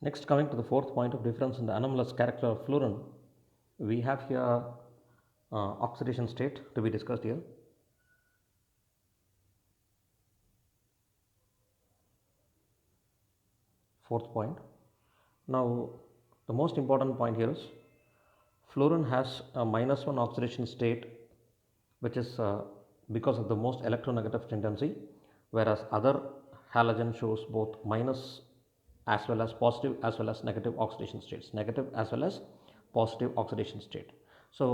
Next, coming to the fourth point of difference in the anomalous character of fluorine, we have here oxidation state to be discussed here. Fourth point. Now, the most important point here is fluorine has a -1 oxidation state, which is because of the most electronegative tendency, whereas other halogen shows both minus as well as positive as well as negative oxidation states, negative as well as positive oxidation state. So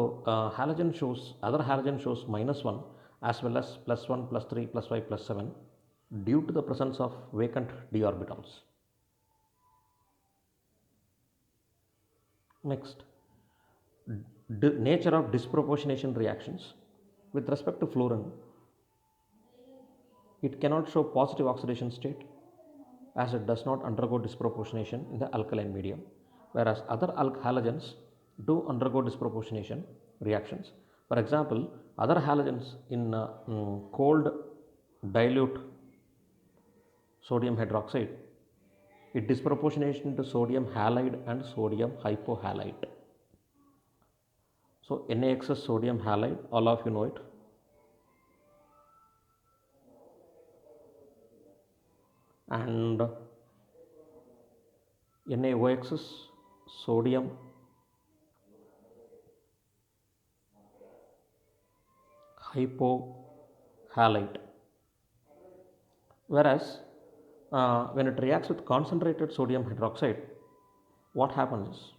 halogen shows, other halogen shows -1 as well as +1, +3, +5, +7 due to the presence of vacant d orbitals. Next, nature of disproportionation reactions. With respect to fluorine, it cannot show positive oxidation state as it does not undergo disproportionation in the alkaline medium, whereas other halogens do undergo disproportionation reactions. For example, other halogens in cold dilute sodium hydroxide, it disproportionation to sodium halide and sodium hypohalite. So NaXs sodium halide, all of you know it. And NaOXs sodium hypohalite. Whereas when it reacts with concentrated sodium hydroxide, what happens is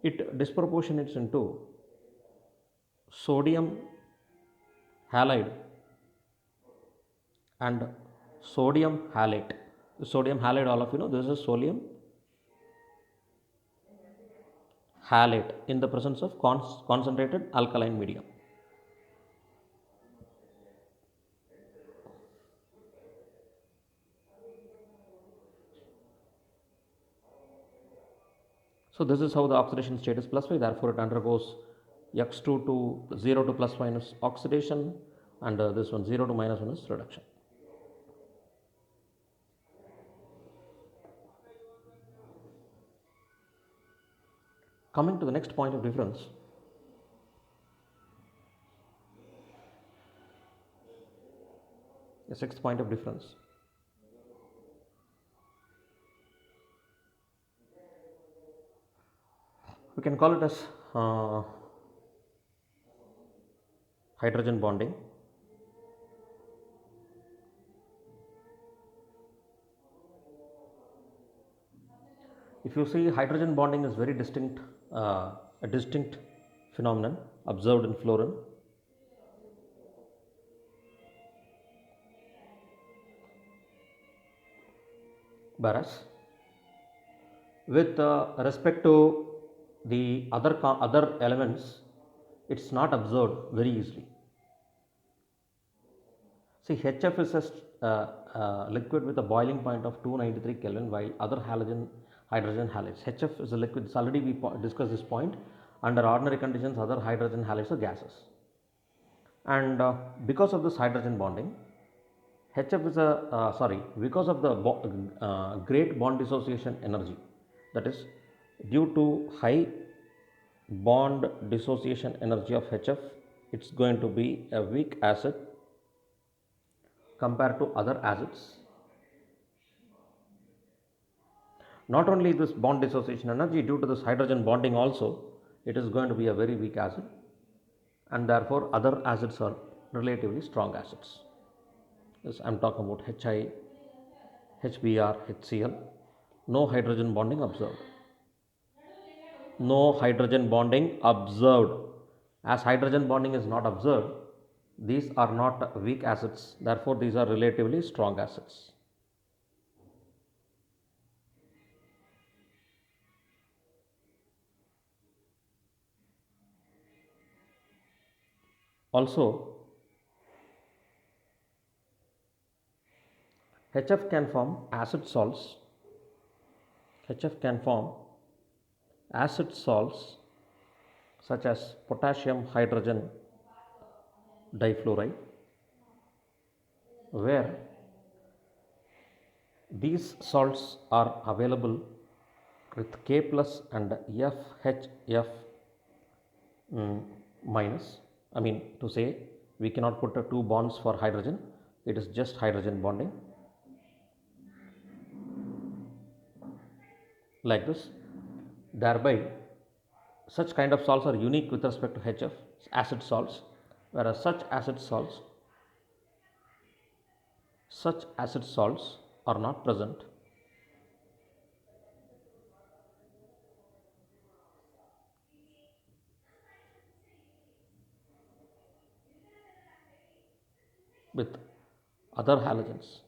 it disproportionates into sodium halide and sodium halate. Sodium halide, all of you know, this is sodium halate in the presence of concentrated alkaline medium. So this is how the oxidation state is +5, therefore it undergoes X2 to 0 to ± oxidation, and this one 0 to -1 is reduction. Coming to the next point of difference, the sixth point of difference. We can call it as hydrogen bonding. If you see, hydrogen bonding is very distinct, a distinct phenomenon observed in fluorine. Whereas with respect to the other elements, it's not observed very easily. See, HF is a liquid with a boiling point of 293 Kelvin, while other hydrogen halides. HF is a liquid. It's already we discussed this point. Under ordinary conditions, other hydrogen halides are gases. And because of this hydrogen bonding, HF is because of the great bond dissociation energy, that is, due to high bond dissociation energy of HF, it's going to be a weak acid compared to other acids. Not only this bond dissociation energy, due to this hydrogen bonding also, it is going to be a very weak acid, and therefore other acids are relatively strong acids. Yes, I am talking about HI, HBr, HCl. No hydrogen bonding observed. No hydrogen bonding observed. As hydrogen bonding is not observed, these are not weak acids, therefore these are relatively strong acids. Also, HF can form acid salts. HF can form acid salts such as potassium hydrogen difluoride, where These salts are available with K plus and FHF minus. I mean to say, we cannot put two bonds for hydrogen, it is just hydrogen bonding like this. Thereby, such kind of salts are unique with respect to HF, acid salts, whereas such acid salts are not present with other halogens.